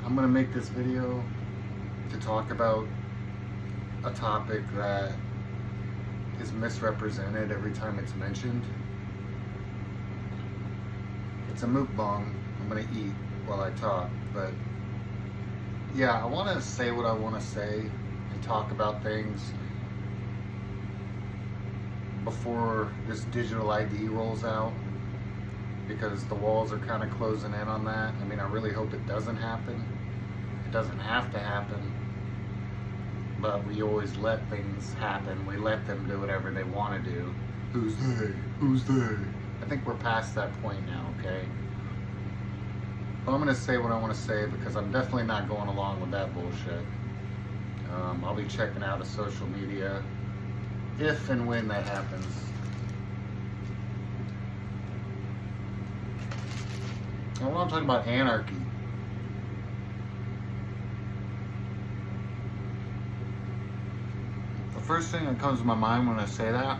I'm gonna make this video to talk about a topic that is misrepresented every time it's mentioned. It's a mukbang. I'm gonna eat while I talk, but yeah, I want to say what I want to say and talk about things before this digital ID rolls out, because the walls are kind of closing in on that. I mean, I really hope it doesn't happen. It doesn't have to happen, but we always let things happen. We let them do whatever they want to do. Who's they? Who's they? I think we're past that point now, okay? But I'm going to say what I want to say because I'm definitely not going along with that bullshit. I'll be checking out of social media if and when that happens. I want to talk about anarchy. The first thing that comes to my mind when I say that,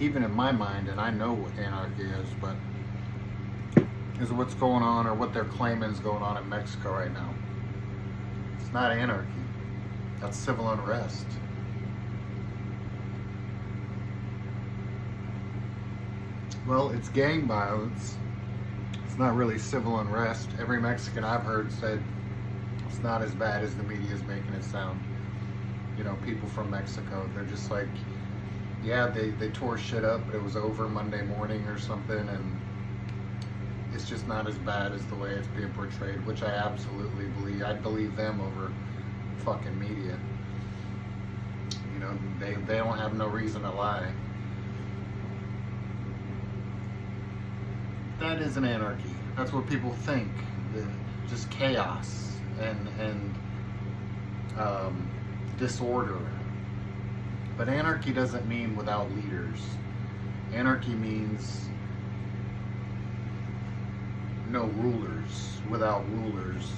even in my mind, and I know what anarchy is, but is what's going on, or what they're claiming is going on in Mexico right now. It's not anarchy. That's civil unrest. Well, it's gang violence. It's not really civil unrest. Every Mexican I've heard said it's not as bad as the media is making it sound. You know, people from Mexico, they're just like, yeah, they tore shit up, but it was over Monday morning or something, and it's just not as bad as the way it's being portrayed, which I absolutely believe. I'd believe them over fucking media. You know, they don't have no reason to lie. That isn't anarchy. That's what people think. Just chaos and disorder. But anarchy doesn't mean without leaders. Anarchy means no rulers, without rulers.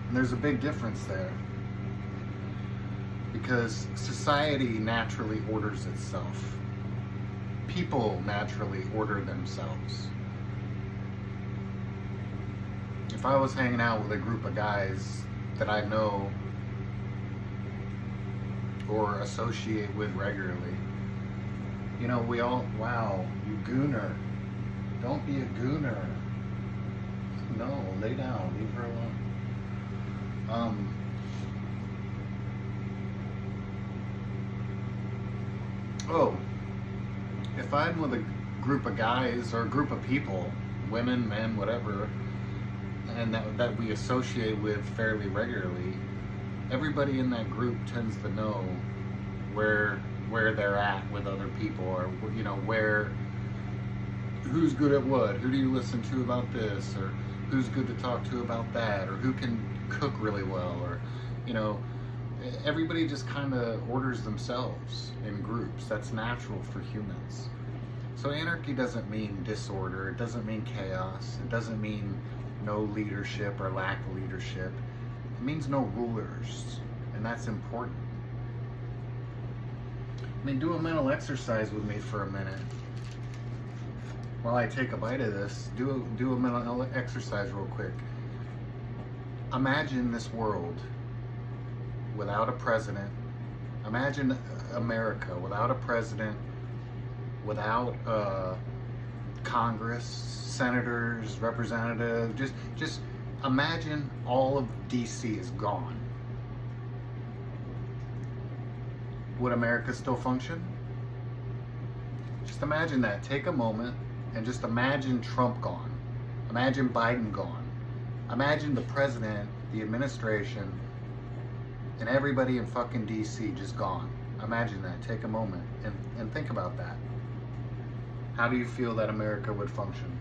And there's a big difference there, because society naturally orders itself. People naturally order themselves. If I was hanging out with a group of guys that I know or associate with regularly, you know, we all, wow, you gooner. Don't be a gooner. No, lay down, leave her alone. Oh, if I'm with a group of guys or a group of people, women, men, whatever, and that we associate with fairly regularly, everybody in that group tends to know where they're at with other people, or, you know, who's good at what, who do you listen to about this, or who's good to talk to about that, or who can cook really well, or, you know, everybody just kind of orders themselves in groups. That's natural for humans. So anarchy doesn't mean disorder. It doesn't mean chaos. It doesn't mean no leadership or lack of leadership. It means no rulers, and that's important. I mean, do a mental exercise with me for a minute. While I take a bite of this, do a mental exercise real quick. Imagine this world without a president. Imagine America without a president, without Congress, senators, representatives. Just imagine all of DC is gone. Would America still function? Just imagine that. Take a moment and just imagine Trump gone. Imagine Biden gone. Imagine the president, the administration, and everybody in fucking DC just gone. Imagine that. Take a moment and think about that. How do you feel that America would function?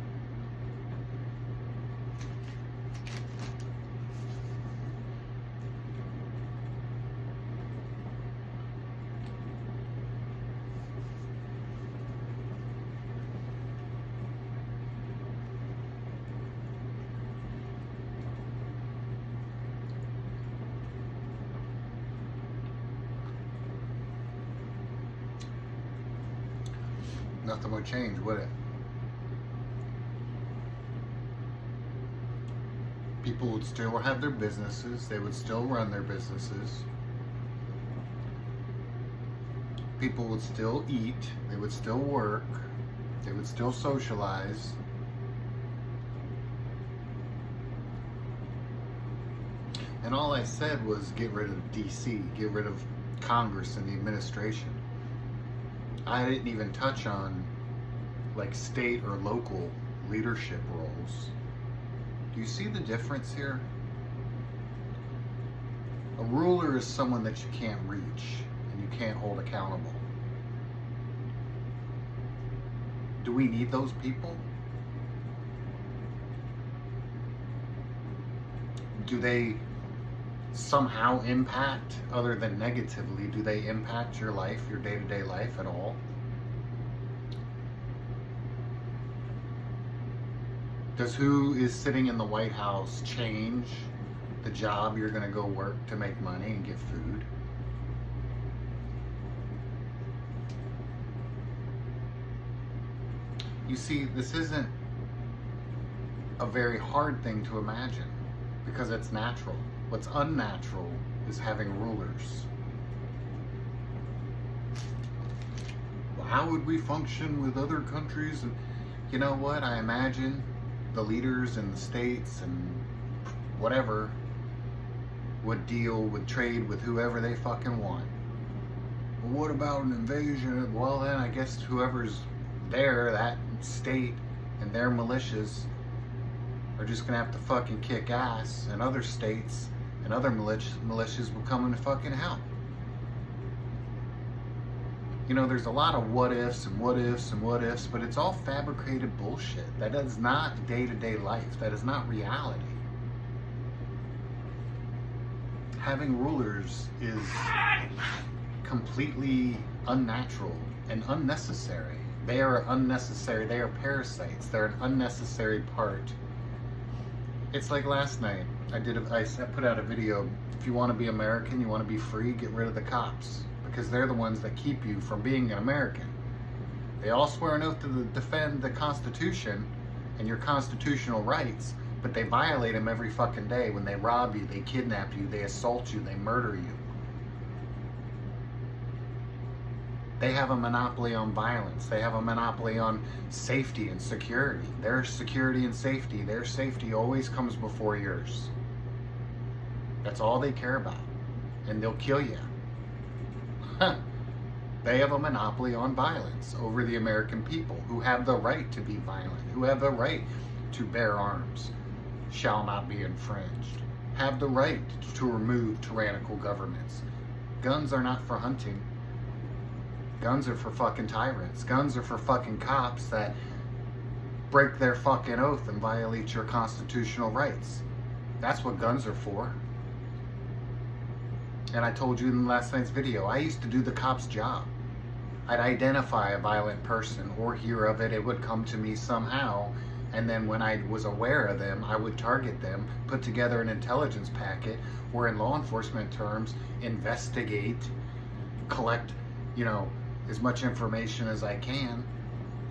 Nothing would change, would it? People would still have their businesses. They would still run their businesses. People would still eat. They would still work. They would still socialize. And all I said was get rid of DC, get rid of Congress and the administration. I didn't even touch on like state or local leadership roles. Do you see the difference here? A ruler is someone that you can't reach and you can't hold accountable. Do we need those people? Do they somehow impact, other than negatively, do they impact your life, your day-to-day life at all? Does who is sitting in the White House change the job you're going to go work to make money and get food? You see, this isn't a very hard thing to imagine because it's natural. What's unnatural is having rulers. Well, how would we function with other countries? You know what? I imagine the leaders in the states and whatever would trade with whoever they fucking want. Well, what about an invasion? Well, then I guess whoever's there, that state and their militias, are just gonna have to fucking kick ass, and other states and other militias will come in to fucking help. You know, there's a lot of what ifs and what ifs and what ifs, but it's all fabricated bullshit. That is not day-to-day life. That is not reality. Having rulers is completely unnatural and unnecessary. They are unnecessary. They are parasites. They're an unnecessary part. It's like last night. I put out a video. If you want to be American, you want to be free, get rid of the cops. Because they're the ones that keep you from being an American. They all swear an oath to defend the Constitution and your constitutional rights, but they violate them every fucking day when they rob you, they kidnap you, they assault you, they murder you. They have a monopoly on violence. They have a monopoly on safety and security. Their security and safety, their safety always comes before yours. That's all they care about. And they'll kill you. They have a monopoly on violence over the American people who have the right to be violent, who have the right to bear arms, shall not be infringed, have the right to remove tyrannical governments. Guns are not for hunting. Guns are for fucking tyrants. Guns are for fucking cops that break their fucking oath and violate your constitutional rights. That's what guns are for. And I told you in last night's video, I used to do the cop's job. I'd identify a violent person or hear of it, it would come to me somehow, and then when I was aware of them, I would target them, put together an intelligence packet, or in law enforcement terms, investigate, collect, as much information as I can,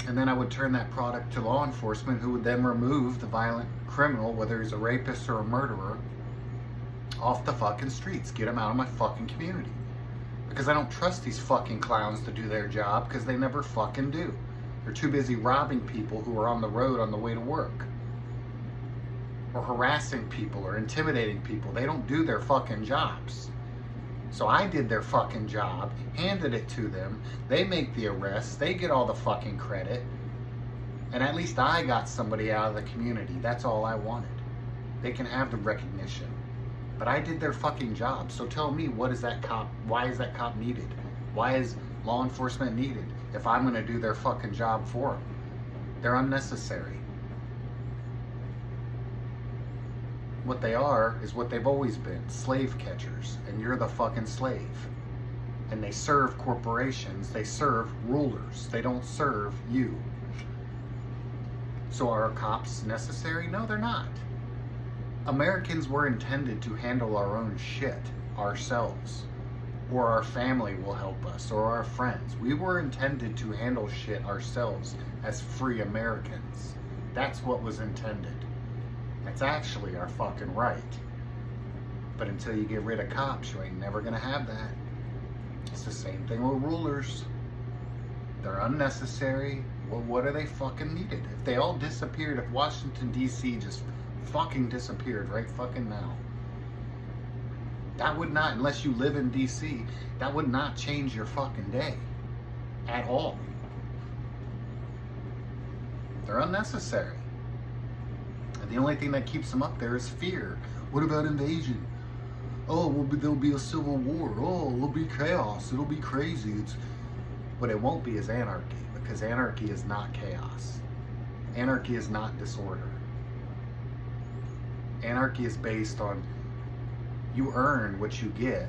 and then I would turn that product to law enforcement, who would then remove the violent criminal, whether he's a rapist or a murderer, off the fucking streets, get them out of my fucking community. Because I don't trust these fucking clowns to do their job, because they never fucking do. They're too busy robbing people who are on the road on the way to work. Or harassing people or intimidating people. They don't do their fucking jobs. So I did their fucking job, handed it to them, they make the arrests, they get all the fucking credit, and at least I got somebody out of the community. That's all I wanted. They can have the recognition. But I did their fucking job. So tell me, why is that cop needed? Why is law enforcement needed if I'm gonna do their fucking job for them? They're unnecessary. What they are is what they've always been, slave catchers, and you're the fucking slave. And they serve corporations, they serve rulers, they don't serve you. So are cops necessary? No, they're not. Americans were intended to handle our own shit ourselves. or our family will help us, or our friends. We were intended to handle shit ourselves as free Americans. That's what was intended. That's actually our fucking right. But until you get rid of cops, you ain't never gonna have that. It's the same thing with rulers. They're unnecessary. Well, what are they fucking needed? If they all disappeared, if Washington, D.C. just fucking disappeared right fucking now, that would not, unless you live in D.C., that would not change your fucking day at all. They're unnecessary. And the only thing that keeps them up there is fear. What about invasion? Oh, well, there'll be a civil war. Oh, it'll be chaos. It'll be crazy. What it won't be is anarchy, because anarchy is not chaos. Anarchy is not disorder. Anarchy is based on you earn what you get.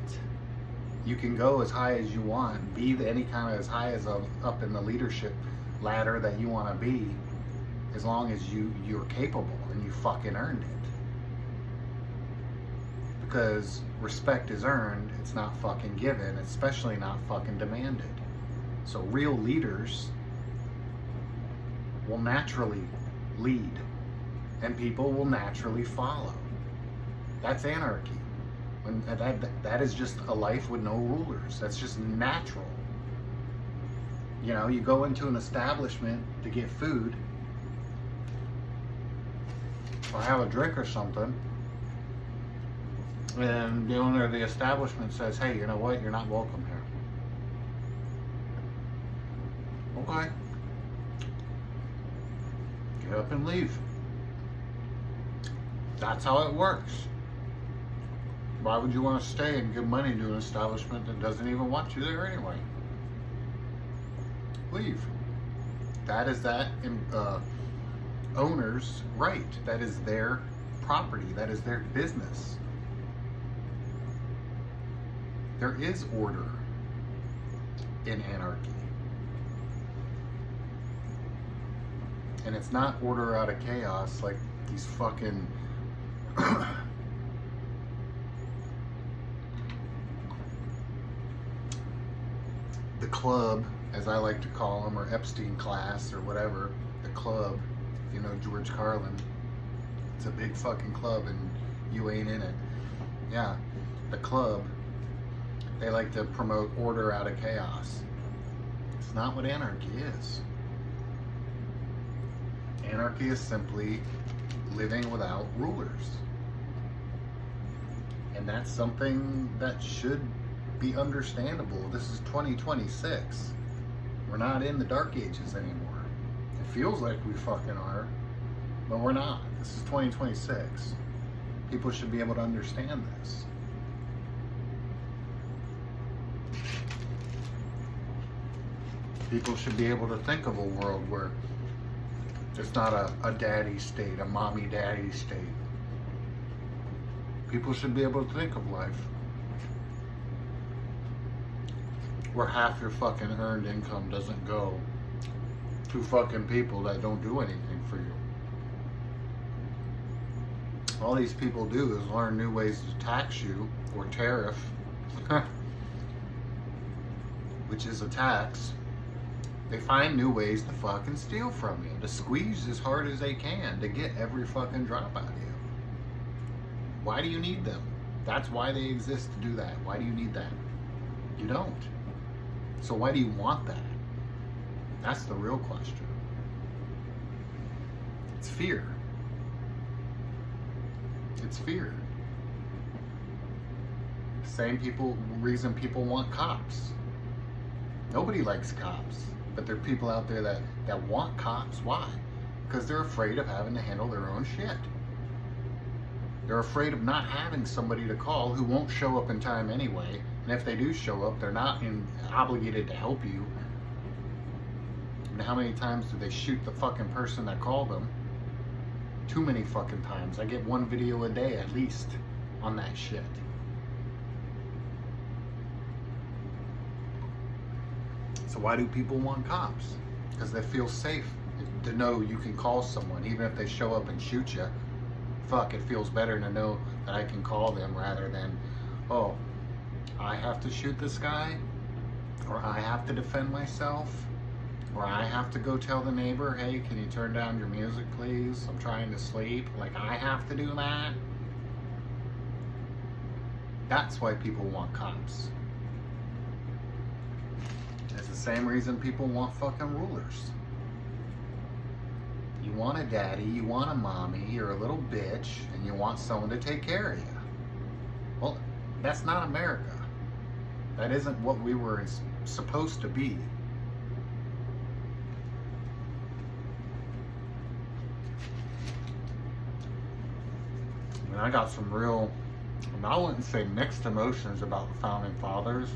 You can go as high as you want, be any kind of as high as up in the leadership ladder that you want to be, as long as you're capable and you fucking earned it. Because respect is earned, it's not fucking given, especially not fucking demanded. So real leaders will naturally lead, and people will naturally follow. That's anarchy. And that is just a life with no rulers. That's just natural. You know, you go into an establishment to get food or have a drink or something, and the owner of the establishment says, hey, you know what, you're not welcome here. Okay. Get up and leave. That's how it works. Why would you want to stay and give money to an establishment that doesn't even want you there anyway? Leave. That is that owner's right. That is their property. That is their business. There is order in anarchy. And it's not order out of chaos like these fucking the club, as I like to call them, or Epstein class or whatever, the club, if you know George Carlin, it's a big fucking club and you ain't in it. Yeah, the club, they like to promote order out of chaos. It's not what anarchy is. Anarchy is simply living without rulers. And that's something that should be understandable. This is 2026. We're not in the dark ages anymore. It feels like we fucking are, but we're not. This is 2026. People should be able to understand this. People should be able to think of a world where it's not a daddy state, a mommy daddy state. People should be able to think of life where half your fucking earned income doesn't go to fucking people that don't do anything for you. All these people do is learn new ways to tax you, or tariff, which is a tax. They find new ways to fucking steal from you, to squeeze as hard as they can to get every fucking drop out of you. Why do you need them? That's why they exist, to do that. Why do you need that? You don't. So why do you want that? That's the real question. It's fear. It's fear. Same reason people want cops. Nobody likes cops. But there are people out there that want cops. Why? Because they're afraid of having to handle their own shit. They're afraid of not having somebody to call who won't show up in time anyway. And if they do show up, they're not obligated to help you. And how many times do they shoot the fucking person that called them? Too many fucking times. I get one video a day at least on that shit. So why do people want cops? Because they feel safe to know you can call someone, even if they show up and shoot you. Fuck, it feels better to know that I can call them rather than, oh, I have to shoot this guy, or I have to defend myself, or I have to go tell the neighbor, hey, can you turn down your music, please? I'm trying to sleep. Like, I have to do that. That's why people want cops. It's the same reason people want fucking rulers. You want a daddy, you want a mommy, you're a little bitch, and you want someone to take care of you. Well, that's not America. That isn't what we were supposed to be. And I got some real, I wouldn't say mixed emotions about the Founding Fathers.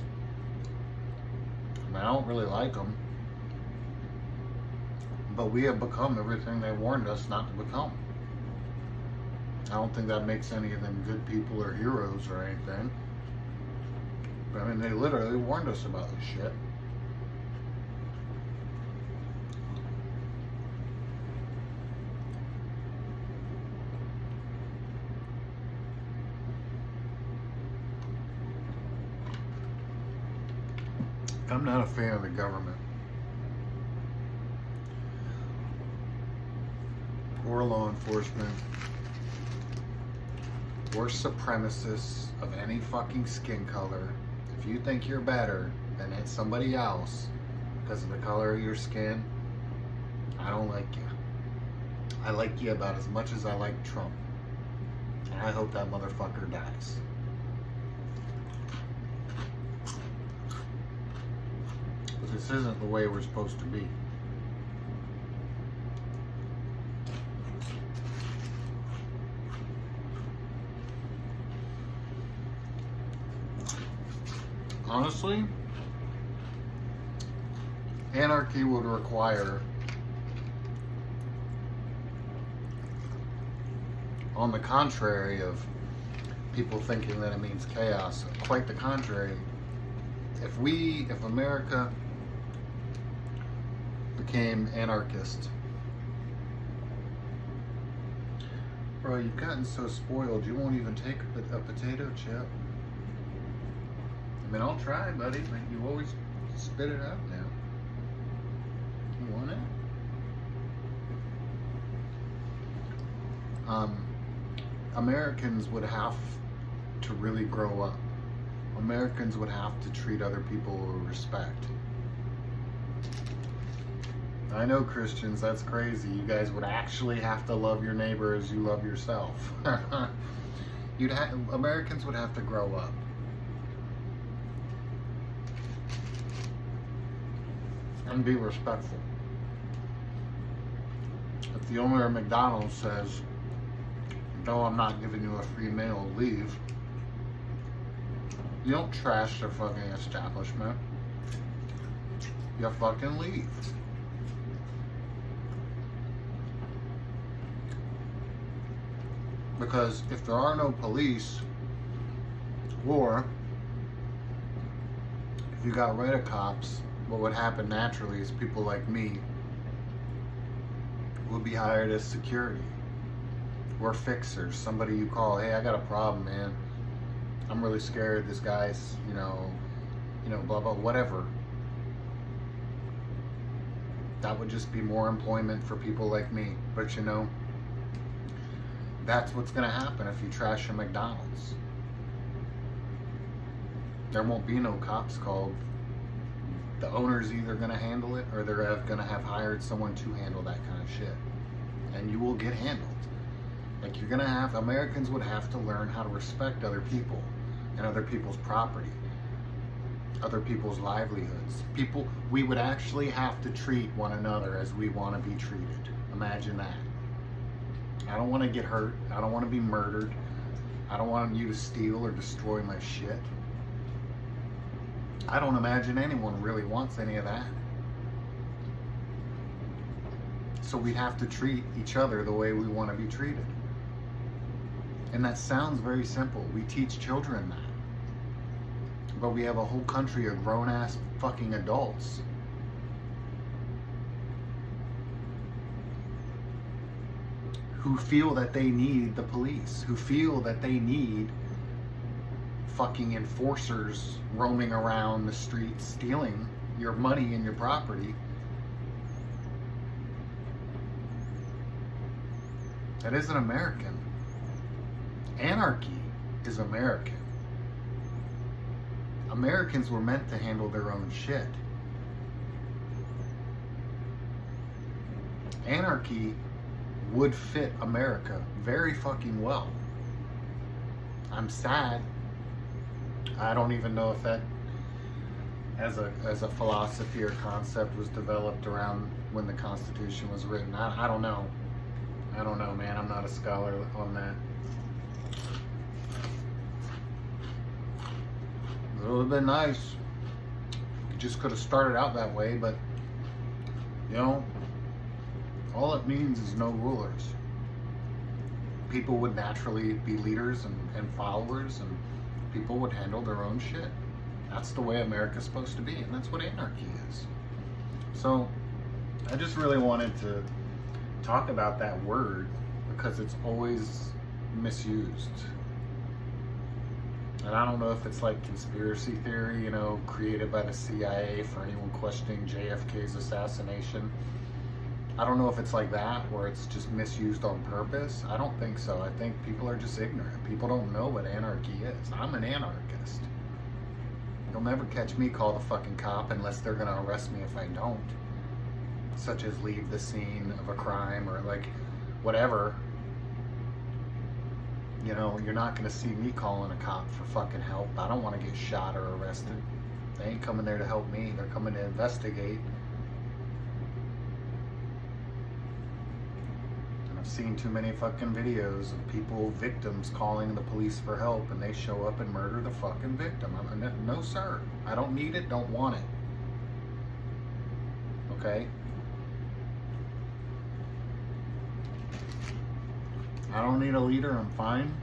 I mean, I don't really like them. But we have become everything they warned us not to become. I don't think that makes any of them good people or heroes or anything. But I mean, they literally warned us about this shit. I'm not a fan of the government or law enforcement or supremacists of any fucking skin color. If you think you're better than somebody else because of the color of your skin, I don't like you. I like you about as much as I like Trump. And I hope that motherfucker dies. But this isn't the way we're supposed to be. Honestly, anarchy would require, on the contrary of people thinking that it means chaos, quite the contrary. If America became anarchist, bro, you've gotten so spoiled, you won't even take a potato chip. I mean, I'll try, buddy, but you always spit it out now. You want it? Americans would have to really grow up. Americans would have to treat other people with respect. I know, Christians, that's crazy. You guys would actually have to love your neighbor as you love yourself. Americans would have to grow up. And be respectful. If the owner of McDonald's says, no, I'm not giving you a free meal, leave, you don't trash their fucking establishment. You fucking leave. Because if there are no police, or if you got rid of cops, what would happen naturally is people like me would be hired as security or fixers. Somebody you call, hey, I got a problem, man. I'm really scared. This guy's, you know, blah, blah, whatever. That would just be more employment for people like me. But you know, that's what's going to happen if you trash a McDonald's. There won't be no cops called. The owner's either going to handle it or they're going to have hired someone to handle that kind of shit. And you will get handled. Like, you're going to have, Americans would have to learn how to respect other people and other people's property, other people's livelihoods. We would actually have to treat one another as we want to be treated. Imagine that. I don't want to get hurt. I don't want to be murdered. I don't want you to steal or destroy my shit. I don't imagine anyone really wants any of that. So we have to treat each other the way we want to be treated. And that sounds very simple. We teach children that. But we have a whole country of grown-ass fucking adults who feel that they need the police, who feel that they need fucking enforcers roaming around the streets stealing your money and your property. That isn't American. Anarchy is American. Americans were meant to handle their own shit. Anarchy would fit America very fucking well. I'm sad. I don't even know if that as a philosophy or concept was developed around when the Constitution was written. I don't know. I don't know, man. I'm not a scholar on that. It would have been nice. You just could have started out that way, but you know, all it means is no rulers. People would naturally be leaders and followers, and people would handle their own shit. That's the way America's supposed to be, and that's what anarchy is. So I just really wanted to talk about that word because it's always misused. And I don't know if it's like conspiracy theory, you know, created by the CIA for anyone questioning JFK's assassination. I don't know if it's like that, or it's just misused on purpose. I don't think so. I think people are just ignorant. People don't know what anarchy is. I'm an anarchist. You'll never catch me call the fucking cop unless they're gonna arrest me if I don't. Such as leave the scene of a crime or like whatever. You know, you're not gonna see me calling a cop for fucking help. I don't wanna get shot or arrested. They ain't coming there to help me. They're coming to investigate. I've seen too many fucking videos of people, victims, calling the police for help, and they show up and murder the fucking victim. No, sir. I don't need it, don't want it. Okay? I don't need a leader, I'm fine.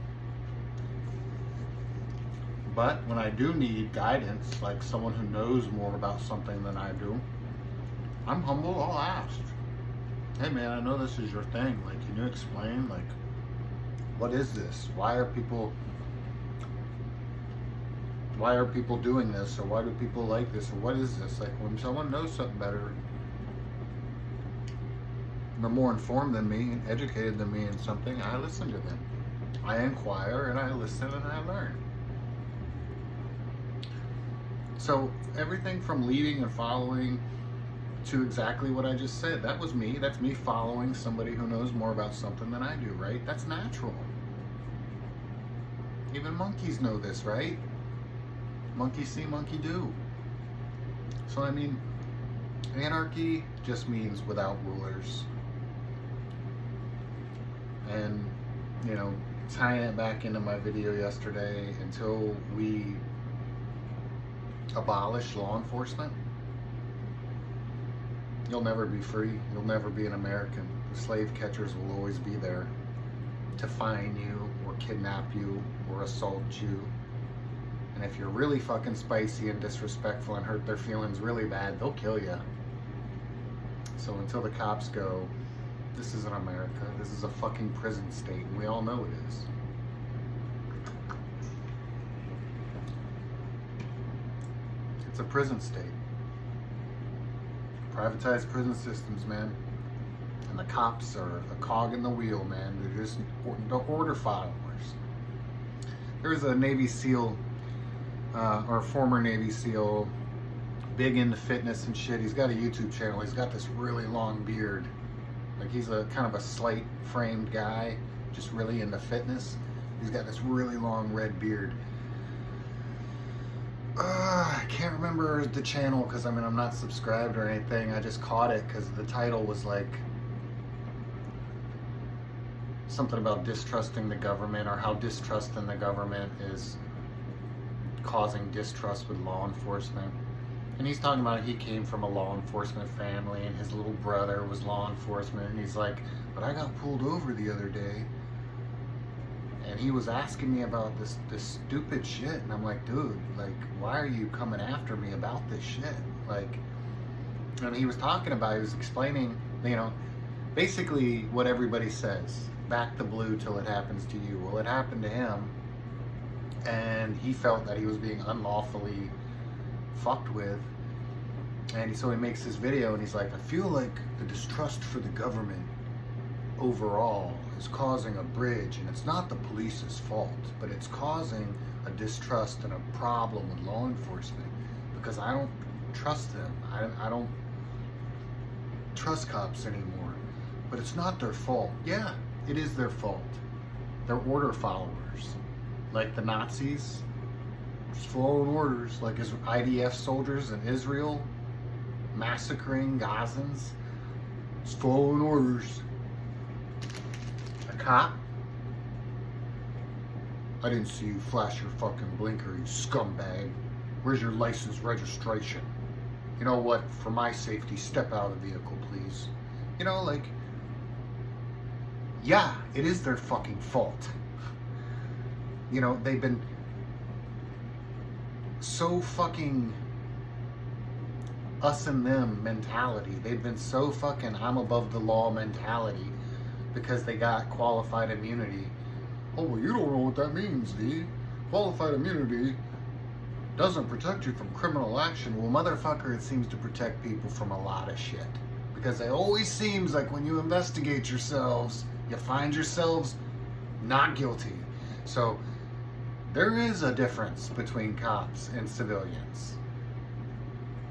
But when I do need guidance, like someone who knows more about something than I do, I'm humble, I'll ask. Hey man, I know this is your thing. Like, can you explain, like, what is this? Why are people doing this? Or why do people like this? Or what is this? Like, when someone knows something better, they're more informed than me, educated than me in something, I listen to them. I inquire and I listen and I learn. So everything from leading and following to exactly what I just said. That was me. That's me following somebody who knows more about something than I do, right? That's natural. Even monkeys know this, right? Monkey see, monkey do. So I mean, anarchy just means without rulers. And, you know, tying it back into my video yesterday, until we abolish law enforcement, you'll never be free. You'll never be an American. The slave catchers will always be there to fine you or kidnap you or assault you. And if you're really fucking spicy and disrespectful and hurt their feelings really bad, they'll kill you. So until the cops go, this isn't America. This is a fucking prison state, and we all know it is. It's a prison state. Privatized prison systems, man. And the cops are a cog in the wheel, man. They're just the order followers. There's a Navy SEAL, or former Navy SEAL, big into fitness and shit. He's got a YouTube channel. He's got this really long beard. Like, he's a kind of a slight framed guy, just really into fitness. He's got this really long red beard. I can't remember the channel because I mean I'm not subscribed or anything. I just caught it because the title was like something about distrusting the government, or how distrust in the government is causing distrust with law enforcement. And he's talking about he came from a law enforcement family and his little brother was law enforcement, and he's like, but I got pulled over the other day and he was asking me about this stupid shit, and I'm like, dude, like, why are you coming after me about this shit? Like, and he was talking about, he was explaining, you know, basically what everybody says, back the blue till it happens to you. Well, it happened to him and he felt that he was being unlawfully fucked with. And so he makes this video and he's like, I feel like the distrust for the government overall is causing a bridge, and it's not the police's fault, but it's causing a distrust and a problem with law enforcement because I don't trust them. I don't trust cops anymore. But it's not their fault. Yeah, it is their fault. They're order followers. Like the Nazis, just following orders. Like IDF soldiers in Israel massacring Gazans, just following orders. A cop? I didn't see you flash your fucking blinker, you scumbag. Where's your license registration? You know what? For my safety, step out of the vehicle, please. You know, like, yeah, it is their fucking fault. You know, they've been so fucking us and them mentality. They've been so fucking I'm above the law mentality because they got qualified immunity. Oh, well, you don't know what that means, D. Qualified immunity doesn't protect you from criminal action. Well, motherfucker, it seems to protect people from a lot of shit. Because it always seems like when you investigate yourselves, you find yourselves not guilty. So there is a difference between cops and civilians.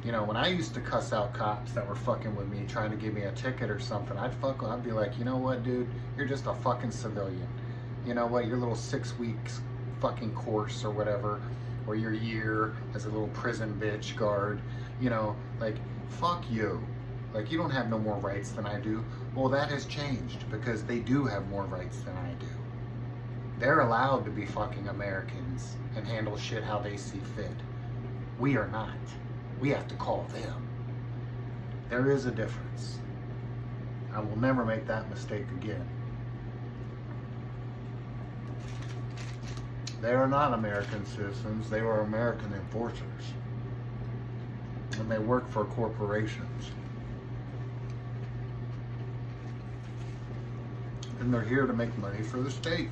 You know, when I used to cuss out cops that were fucking with me, trying to give me a ticket or something, I'd be like, you know what, dude? You're just a fucking civilian. You know what? Your little 6 weeks fucking course or whatever, or your year as a little prison bitch guard, you know, like, fuck you. Like, you don't have no more rights than I do. Well, that has changed because they do have more rights than I do. They're allowed to be fucking Americans and handle shit how they see fit. We are not. We have to call them. There is a difference. I will never make that mistake again. They are not American citizens. They are American enforcers. And they work for corporations. And they're here to make money for the state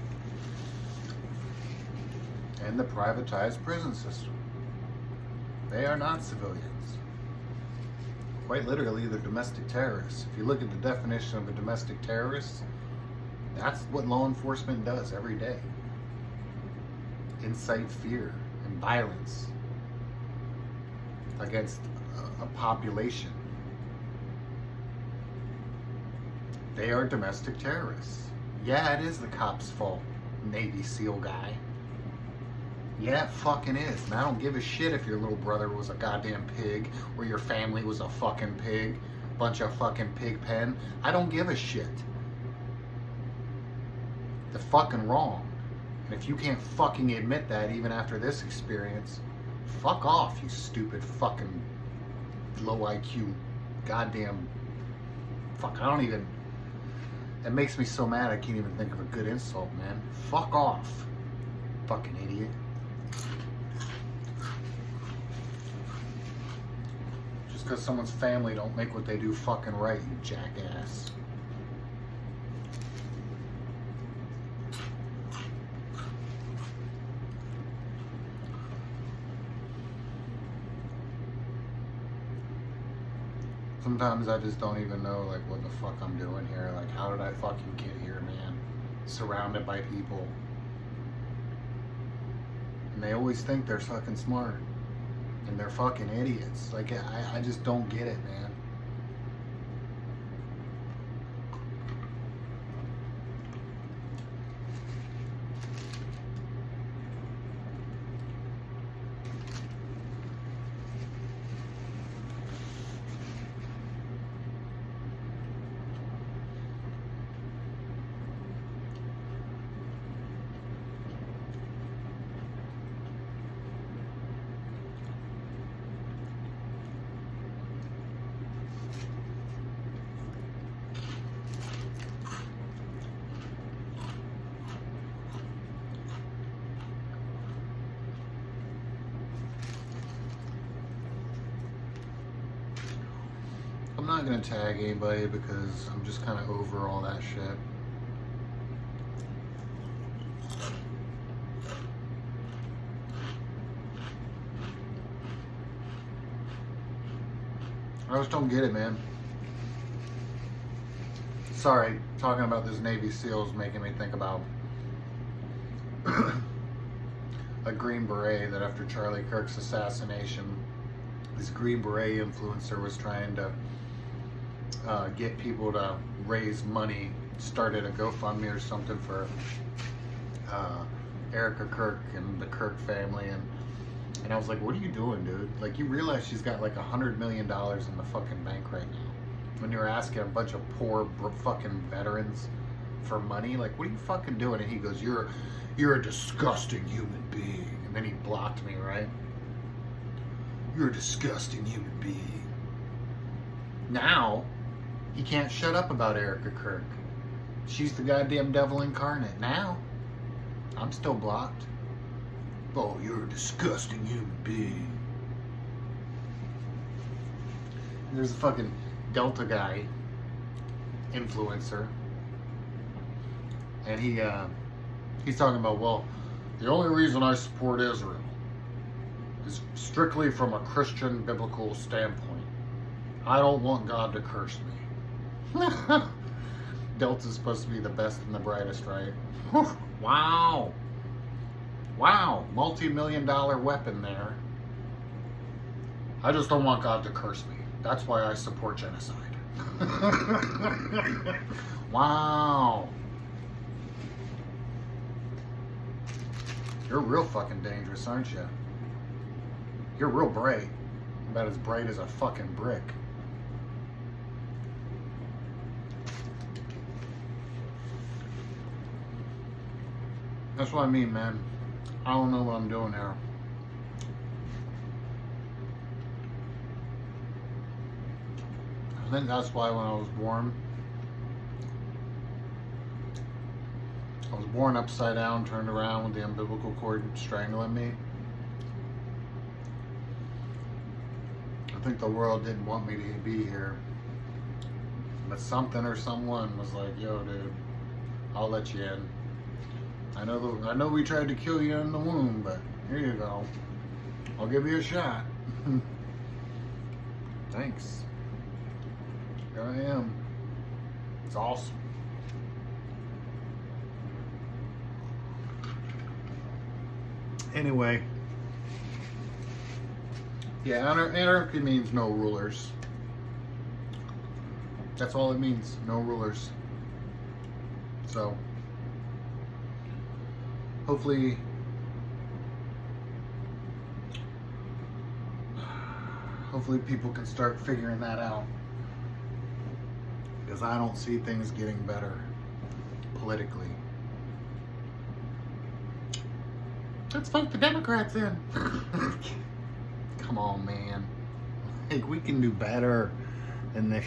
and the privatized prison system. They are not civilians. Quite literally, they're domestic terrorists. If you look at the definition of a domestic terrorist, that's what law enforcement does every day. Incite fear and violence against a population. They are domestic terrorists. Yeah, it is the cop's fault, Navy SEAL guy. Yeah, it fucking is. And I don't give a shit if your little brother was a goddamn pig or your family was a fucking pig, bunch of fucking pig pen. I don't give a shit. They're fucking wrong. And if you can't fucking admit that even after this experience, fuck off, you stupid fucking low IQ goddamn fuck. I don't even. It makes me so mad I can't even think of a good insult, man. Fuck off, fucking idiot. Just because someone's family don't make what they do fucking right, you jackass. Sometimes I just don't even know, like, what the fuck I'm doing here. Like, how did I fucking get here, man? Surrounded by people. And they always think they're fucking smart. And they're fucking idiots. Like, I just don't get it, man. I'm not gonna tag anybody because I'm just kind of over all that shit. I just don't get it, man. Sorry, talking about this Navy SEAL is making me think about a Green Beret that after Charlie Kirk's assassination, this Green Beret influencer was trying to get people to raise money, started a GoFundMe or something for Erica Kirk and the Kirk family, and I was like, what are you doing, dude? Like, you realize she's got like $100 million in the fucking bank right now. When you're asking a bunch of poor fucking veterans for money, like, what are you fucking doing? And he goes, you're a disgusting human being. And then he blocked me, right? You're a disgusting human being. Now, he can't shut up about Erica Kirk. She's the goddamn devil incarnate. Now, I'm still blocked. Oh, you're a disgusting human being. There's a fucking Delta guy, influencer, and he's talking about, well, the only reason I support Israel is strictly from a Christian biblical standpoint. I don't want God to curse me. Delta's supposed to be the best and the brightest, right? Wow. Wow, multi-million-dollar weapon there. I just don't want God to curse me. That's why I support genocide. Wow. You're real fucking dangerous, aren't you? You're real bright. About as bright as a fucking brick. That's what I mean, man. I don't know what I'm doing here. I think that's why when I was born upside down, turned around with the umbilical cord strangling me. I think the world didn't want me to be here. But something or someone was like, yo, dude, I'll let you in. I know we tried to kill you in the womb, but here you go. I'll give you a shot. Thanks. Here I am. It's awesome. Anyway. Yeah, anarchy means no rulers. That's all it means. No rulers. So, hopefully people can start figuring that out, because I don't see things getting better politically. Let's vote the Democrats in. Come on, man. Like, we can do better than this